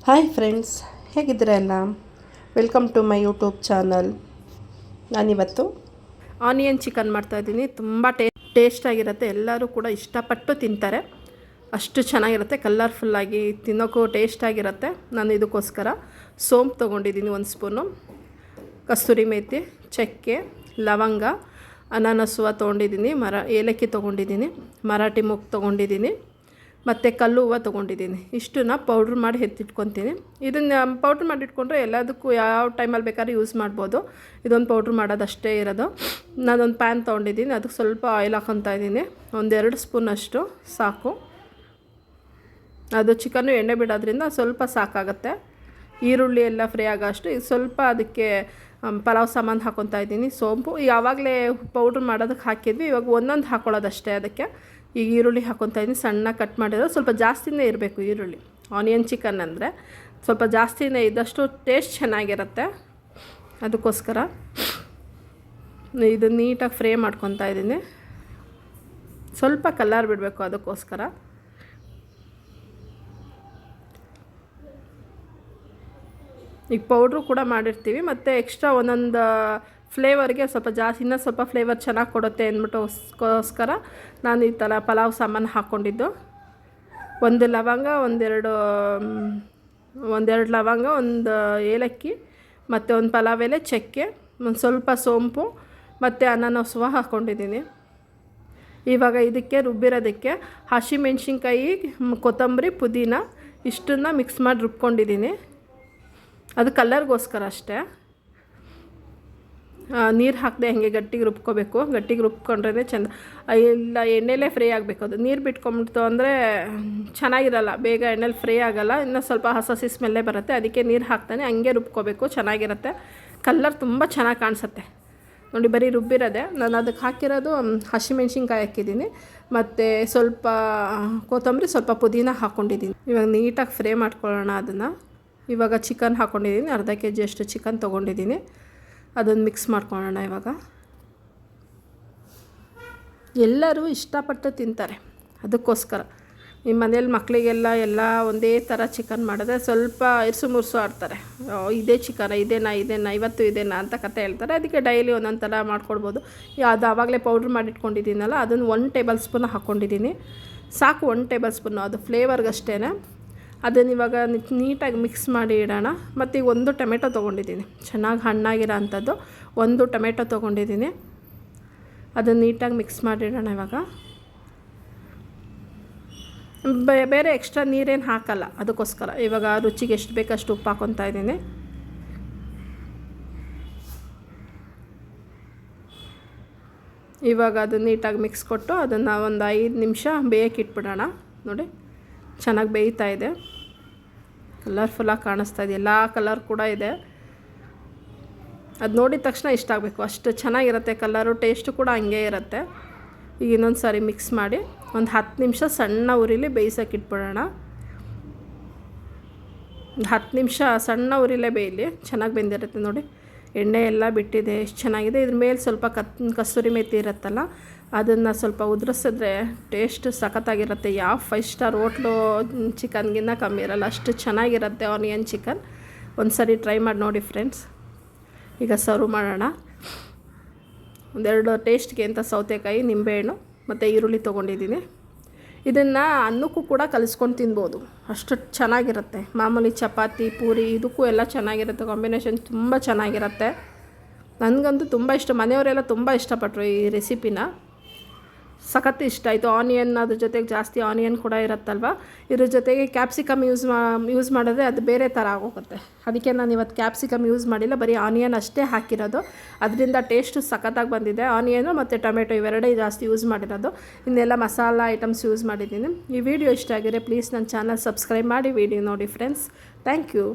Hi friends, ಹೇಗಿದ್ದೀರಾ ಎಲ್ಲ? Welcome to my YouTube channel. ನಾನಿವತ್ತು ಆನಿಯನ್ ಚಿಕನ್ ಮಾಡ್ತಾಯಿದ್ದೀನಿ. ತುಂಬ ಟೇಸ್ಟಾಗಿರುತ್ತೆ. ಎಲ್ಲರೂ ಕೂಡ ಇಷ್ಟಪಟ್ಟು ತಿಂತಾರೆ. ಅಷ್ಟು ಚೆನ್ನಾಗಿರುತ್ತೆ. ಕಲರ್ಫುಲ್ಲಾಗಿ ತಿನ್ನೋಕ್ಕೂ ಟೇಸ್ಟಾಗಿರುತ್ತೆ. ನಾನು ಇದಕ್ಕೋಸ್ಕರ ಸೋಂಪು ತೊಗೊಂಡಿದ್ದೀನಿ, 1 ಸ್ಪೂನು ಕಸ್ತೂರಿ ಮೇಥಿ, ಚಕ್ಕೆ, ಲವಂಗ, ಅನಾನಸ್ ಹೂವು ತೊಗೊಂಡಿದ್ದೀನಿ, ಏಲಕ್ಕಿ ತೊಗೊಂಡಿದ್ದೀನಿ, ಮರಾಠಿ ಮೊಗ್ಗು ತೊಗೊಂಡಿದ್ದೀನಿ, ಮತ್ತು ಕಲ್ಲು ಹೂವು ತೊಗೊಂಡಿದ್ದೀನಿ. ಇಷ್ಟನ್ನ ಪೌಡ್ರ್ ಮಾಡಿ ಎತ್ತಿಟ್ಕೊತೀನಿ. ಇದನ್ನು ಪೌಡ್ರ್ ಮಾಡಿ ಇಟ್ಕೊಂಡ್ರೆ ಎಲ್ಲದಕ್ಕೂ ಯಾವ ಟೈಮಲ್ಲಿ ಬೇಕಾದ್ರೂ ಯೂಸ್ ಮಾಡ್ಬೋದು. ಇದೊಂದು ಪೌಡ್ರ್ ಮಾಡೋದಷ್ಟೇ ಇರೋದು. ನಾನೊಂದು ಪ್ಯಾನ್ ತೊಗೊಂಡಿದ್ದೀನಿ, ಅದಕ್ಕೆ ಸ್ವಲ್ಪ ಆಯಿಲ್ ಹಾಕ್ಕೊತಾ ಇದ್ದೀನಿ. 1-2 ಸ್ಪೂನಷ್ಟು ಸಾಕು. ಅದು ಚಿಕನ್ನು ಎಣ್ಣೆ ಬಿಡೋದ್ರಿಂದ ಸ್ವಲ್ಪ ಸಾಕಾಗುತ್ತೆ. ಈರುಳ್ಳಿ ಎಲ್ಲ ಫ್ರೈ ಆಗೋಷ್ಟು ಈಗ ಸ್ವಲ್ಪ ಅದಕ್ಕೆ ಪಲಾವ್ ಸಾಮಾನು ಹಾಕ್ಕೊತಾ ಇದ್ದೀನಿ. ಸೋಂಪು ಆವಾಗಲೇ ಪೌಡ್ರ್ ಮಾಡೋದಕ್ಕೆ ಹಾಕಿದ್ವಿ, ಇವಾಗ ಒಂದೊಂದು ಹಾಕ್ಕೊಳ್ಳೋದಷ್ಟೇ. ಅದಕ್ಕೆ ಈಗ ಈರುಳ್ಳಿ ಹಾಕ್ಕೊತಾ ಇದ್ದೀನಿ, ಸಣ್ಣ ಕಟ್ ಮಾಡಿರೋ. ಸ್ವಲ್ಪ ಜಾಸ್ತಿನೇ ಇರಬೇಕು ಈರುಳ್ಳಿ. ಆನಿಯನ್ ಚಿಕನ್ ಅಂದರೆ ಸ್ವಲ್ಪ ಜಾಸ್ತಿನೇ ಇದ್ದಷ್ಟು ಟೇಸ್ಟ್ ಚೆನ್ನಾಗಿರುತ್ತೆ. ಅದಕ್ಕೋಸ್ಕರ ಇದು ನೀಟಾಗಿ ಫ್ರೈ ಮಾಡ್ಕೊತಾ ಇದ್ದೀನಿ. ಸ್ವಲ್ಪ ಕಲರ್ ಬಿಡಬೇಕು, ಅದಕ್ಕೋಸ್ಕರ. ಈಗ ಪೌಡ್ರು ಕೂಡ ಮಾಡಿರ್ತೀವಿ, ಮತ್ತು ಎಕ್ಸ್ಟ್ರಾ ಒಂದೊಂದು ಫ್ಲೇವರ್ಗೆ ಸ್ವಲ್ಪ ಜಾಸ್ತಿ, ಇನ್ನೂ ಸ್ವಲ್ಪ ಫ್ಲೇವರ್ ಚೆನ್ನಾಗಿ ಕೊಡುತ್ತೆ ಅಂದ್ಬಿಟ್ಟೋಸ್ಕರ ನಾನು ಈ ಥರ ಪಲಾವ್ ಸಾಮಾನು ಹಾಕ್ಕೊಂಡಿದ್ದು. 1 ಲವಂಗ, ಒಂದೆರಡು ಲವಂಗ, 1 ಏಲಕ್ಕಿ, ಮತ್ತು 1 ಪಲಾವ್ ಎಲೆ, ಚಕ್ಕೆ, ಒಂದು ಸ್ವಲ್ಪ ಸೋಂಪು, ಮತ್ತು ಅನಾನಸ್ ಹೂವು ಹಾಕ್ಕೊಂಡಿದ್ದೀನಿ. ಇವಾಗ ಇದಕ್ಕೆ ರುಬ್ಬಿರೋದಕ್ಕೆ ಹಸಿಮೆಣ್ಸಿನ್ಕಾಯಿ, ಕೊತ್ತಂಬರಿ, ಪುದೀನ ಇಷ್ಟನ್ನು ಮಿಕ್ಸ್ ಮಾಡಿ ರುಬ್ಕೊಂಡಿದ್ದೀನಿ. ಅದು ಕಲರ್ಗೋಸ್ಕರ ಅಷ್ಟೇ. ನೀರು ಹಾಕದೆ ಹಾಗೆ ಗಟ್ಟಿಗೆ ರುಬ್ಕೋಬೇಕು. ಗಟ್ಟಿಗೆ ರುಬ್ಕೊಂಡ್ರೆ ಚೆಂದ. ಇಲ್ಲ, ಎಣ್ಣೆಲೇ ಫ್ರೈ ಆಗಬೇಕು. ಅದು ನೀರು ಬಿಟ್ಕೊಂಬಿಡ್ತು ಅಂದರೆ ಚೆನ್ನಾಗಿರಲ್ಲ, ಬೇಗ ಎಣ್ಣೆಲಿ ಫ್ರೈ ಆಗೋಲ್ಲ, ಇನ್ನೂ ಸ್ವಲ್ಪ ಹಸಿ ಸ್ಮೆಲ್ಲೇ ಬರುತ್ತೆ. ಅದಕ್ಕೆ ನೀರು ಹಾಕ್ತಾನೆ ಹಂಗೆ ರುಬ್ಕೋಬೇಕು, ಚೆನ್ನಾಗಿರುತ್ತೆ. ಕಲರ್ ತುಂಬ ಚೆನ್ನಾಗಿ ಕಾಣಿಸುತ್ತೆ ನೋಡಿ. ಬರೀ ರುಬ್ಬಿರೋದೆ. ನಾನು ಅದಕ್ಕೆ ಹಾಕಿರೋದು ಹಸಿಮೆಣ್ಸಿನ್ಕಾಯಿ ಹಾಕಿದ್ದೀನಿ, ಮತ್ತು ಸ್ವಲ್ಪ ಕೊತ್ತಂಬರಿ, ಸ್ವಲ್ಪ ಪುದೀನ ಹಾಕ್ಕೊಂಡಿದ್ದೀನಿ. ಇವಾಗ ನೀಟಾಗಿ ಫ್ರೈ ಮಾಡ್ಕೊಳ್ಳೋಣ ಅದನ್ನು. ಇವಾಗ ಚಿಕನ್ ಹಾಕ್ಕೊಂಡಿದ್ದೀನಿ, ಅರ್ಧ kg ಅಷ್ಟು ಚಿಕನ್ ತೊಗೊಂಡಿದ್ದೀನಿ. ಅದನ್ನು ಮಿಕ್ಸ್ ಮಾಡ್ಕೊಳ್ಳೋಣ ಇವಾಗ. ಎಲ್ಲರೂ ಇಷ್ಟಪಟ್ಟು ತಿಂತಾರೆ, ಅದಕ್ಕೋಸ್ಕರ. ನಿಮ್ಮ ಮನೇಲಿ ಮಕ್ಕಳಿಗೆಲ್ಲ ಒಂದೇ ಥರ ಚಿಕನ್ ಮಾಡಿದ್ರೆ ಸ್ವಲ್ಪ ಇರ್ಸು ಮುರ್ಸು ಆಡ್ತಾರೆ. ಇದೇ ಚಿಕನ, ಇದೇನಾ ಇವತ್ತು ಇದೇನಾ ಅಂತ ಕತೆ ಹೇಳ್ತಾರೆ. ಅದಕ್ಕೆ ಡೈಲಿ ಒಂದೊಂದು ಥರ ಮಾಡ್ಕೊಡ್ಬೋದು. ಅದು ಆವಾಗಲೇ ಪೌಡ್ರ್ ಮಾಡಿಟ್ಕೊಂಡಿದ್ದೀನಲ್ಲ, ಅದನ್ನು 1 ಟೇಬಲ್ ಸ್ಪೂನ್ ಹಾಕ್ಕೊಂಡಿದ್ದೀನಿ. ಸಾಕು, 1 ಟೇಬಲ್ ಸ್ಪೂನು, ಅದು ಫ್ಲೇವರ್ಗಷ್ಟೇ. ಅದನ್ನು ಇವಾಗ ನೀಟಾಗಿ ಮಿಕ್ಸ್ ಮಾಡಿ ಇಡೋಣ. ಮತ್ತು ಈಗ 1 ಟೊಮೆಟೊ ತೊಗೊಂಡಿದ್ದೀನಿ, ಚೆನ್ನಾಗಿ ಹಣ್ಣಾಗಿರೋ ಅಂಥದ್ದು 1 ಟೊಮೆಟೊ ತೊಗೊಂಡಿದ್ದೀನಿ. ಅದನ್ನು ನೀಟಾಗಿ ಮಿಕ್ಸ್ ಮಾಡಿಡೋಣ ಇವಾಗ. ಬೇರೆ ಎಕ್ಸ್ಟ್ರಾ ನೀರೇನು ಹಾಕಲ್ಲ, ಅದಕ್ಕೋಸ್ಕರ. ಇವಾಗ ರುಚಿಗೆ ಎಷ್ಟು ಬೇಕಷ್ಟು ಉಪ್ಪು ಹಾಕ್ಕೊತಾ ಇದ್ದೀನಿ. ಇವಾಗ ಅದು ನೀಟಾಗಿ ಮಿಕ್ಸ್ ಕೊಟ್ಟು ಅದನ್ನು ಒಂದು 5 ನಿಮಿಷ ಬೇಯಕ್ಕೆ ಇಟ್ಬಿಡೋಣ. ನೋಡಿ, ಚೆನ್ನಾಗಿ ಬೇಯ್ತಾ ಇದೆ, ಕಲರ್ಫುಲ್ಲಾಗಿ ಕಾಣಿಸ್ತಾ ಇದೆ, ಎಲ್ಲ ಕಲರ್ ಕೂಡ ಇದೆ. ಅದು ನೋಡಿದ ತಕ್ಷಣ ಇಷ್ಟ ಆಗಬೇಕು, ಅಷ್ಟು ಚೆನ್ನಾಗಿರುತ್ತೆ ಕಲರು. ಟೇಸ್ಟು ಕೂಡ ಹಂಗೆ ಇರುತ್ತೆ. ಈಗ ಇನ್ನೊಂದು ಸಾರಿ ಮಿಕ್ಸ್ ಮಾಡಿ ಒಂದು 10 ನಿಮಿಷ ಸಣ್ಣ ಉರಿಲಿ ಬೇಯಿಸೋಕೆ ಇಟ್ಬಿಡೋಣ. 10 ನಿಮಿಷ ಸಣ್ಣ ಉರಿಲೇ ಬೇಯಲಿ, ಚೆನ್ನಾಗಿ ಬೆಂದಿರುತ್ತೆ. ನೋಡಿ, ಎಣ್ಣೆ ಎಲ್ಲ ಬಿಟ್ಟಿದೆ, ಎಷ್ಟು ಚೆನ್ನಾಗಿದೆ. ಇದ್ರ ಮೇಲೆ ಸ್ವಲ್ಪ ಕಸ್ತೂರಿ ಮೇಥಿ ಇರುತ್ತಲ್ಲ, ಅದನ್ನು ಸ್ವಲ್ಪ ಉದುರಿಸಿದ್ರೆ ಟೇಸ್ಟ್ ಸಖತ್ತಾಗಿರುತ್ತೆ. ಯಾವ 5 ಸ್ಟಾರ್ ಹೋಟ್ಲು ಚಿಕನ್ಗಿನ್ನ ಕಮ್ಮಿ ಇರಲ್ಲ, ಅಷ್ಟು ಚೆನ್ನಾಗಿರುತ್ತೆ ಆನಿಯನ್ ಚಿಕನ್. ಒಂದು ಸರಿ ಟ್ರೈ ಮಾಡಿ ನೋಡಿ ಫ್ರೆಂಡ್ಸ್. ಈಗ ಸರ್ವ್ ಮಾಡೋಣ. 1-2 ಟೇಸ್ಟ್ಗೆ ಅಂತ ಸೌತೆಕಾಯಿ, ನಿಂಬೆಹಣ್ಣು ಮತ್ತು ಈರುಳ್ಳಿ ತೊಗೊಂಡಿದ್ದೀನಿ. ಇದನ್ನು ಅನ್ನಕ್ಕೂ ಕೂಡ ಕಲಿಸ್ಕೊಂಡು ತಿನ್ಬೋದು, ಅಷ್ಟು ಚೆನ್ನಾಗಿರುತ್ತೆ. ಮಾಮೂಲಿ ಚಪಾತಿ, ಪೂರಿ ಇದಕ್ಕೂ ಎಲ್ಲ ಚೆನ್ನಾಗಿರುತ್ತೆ. ಕಾಂಬಿನೇಷನ್ ತುಂಬ ಚೆನ್ನಾಗಿರುತ್ತೆ. ನನಗಂತೂ ತುಂಬ ಇಷ್ಟ. ಮನೆಯವರೆಲ್ಲ ತುಂಬ ಇಷ್ಟಪಟ್ಟರು ಈ ರೆಸಿಪಿನ. ಸಖತ್ ಇಷ್ಟ ಆಯಿತು. ಆನಿಯನ್ ಅದ್ರ ಜೊತೆಗೆ ಜಾಸ್ತಿ ಆನಿಯನ್ ಕೂಡ ಇರುತ್ತಲ್ವ, ಇದ್ರ ಜೊತೆಗೆ ಕ್ಯಾಪ್ಸಿಕಮ್ ಯೂಸ್ ಮಾಡಿದ್ರೆ ಅದು ಬೇರೆ ಥರ ಆಗೋಗುತ್ತೆ. ಅದಕ್ಕೆ ನಾನು ಇವತ್ತು ಕ್ಯಾಪ್ಸಿಕಮ್ ಯೂಸ್ ಮಾಡಿಲ್ಲ, ಬರೀ ಆನಿಯನ್ ಅಷ್ಟೇ ಹಾಕಿರೋದು. ಅದರಿಂದ ಟೇಸ್ಟು ಸಖತ್ತಾಗಿ ಬಂದಿದೆ. ಆನಿಯನು ಮತ್ತು ಟೊಮೆಟೊ ಇವೆರಡೇ ಜಾಸ್ತಿ ಯೂಸ್ ಮಾಡಿರೋದು. ಇನ್ನೆಲ್ಲ ಮಸಾಲ ಐಟಮ್ಸ್ ಯೂಸ್ ಮಾಡಿದ್ದೀನಿ. ಈ ವಿಡಿಯೋ ಇಷ್ಟ ಆಗಿದ್ರೆ ಪ್ಲೀಸ್ ನನ್ನ ಚಾನಲ್ ಸಬ್ಸ್ಕ್ರೈಬ್ ಮಾಡಿ ವಿಡಿಯೋ ನೋಡಿ ಫ್ರೆಂಡ್ಸ್. Thank you.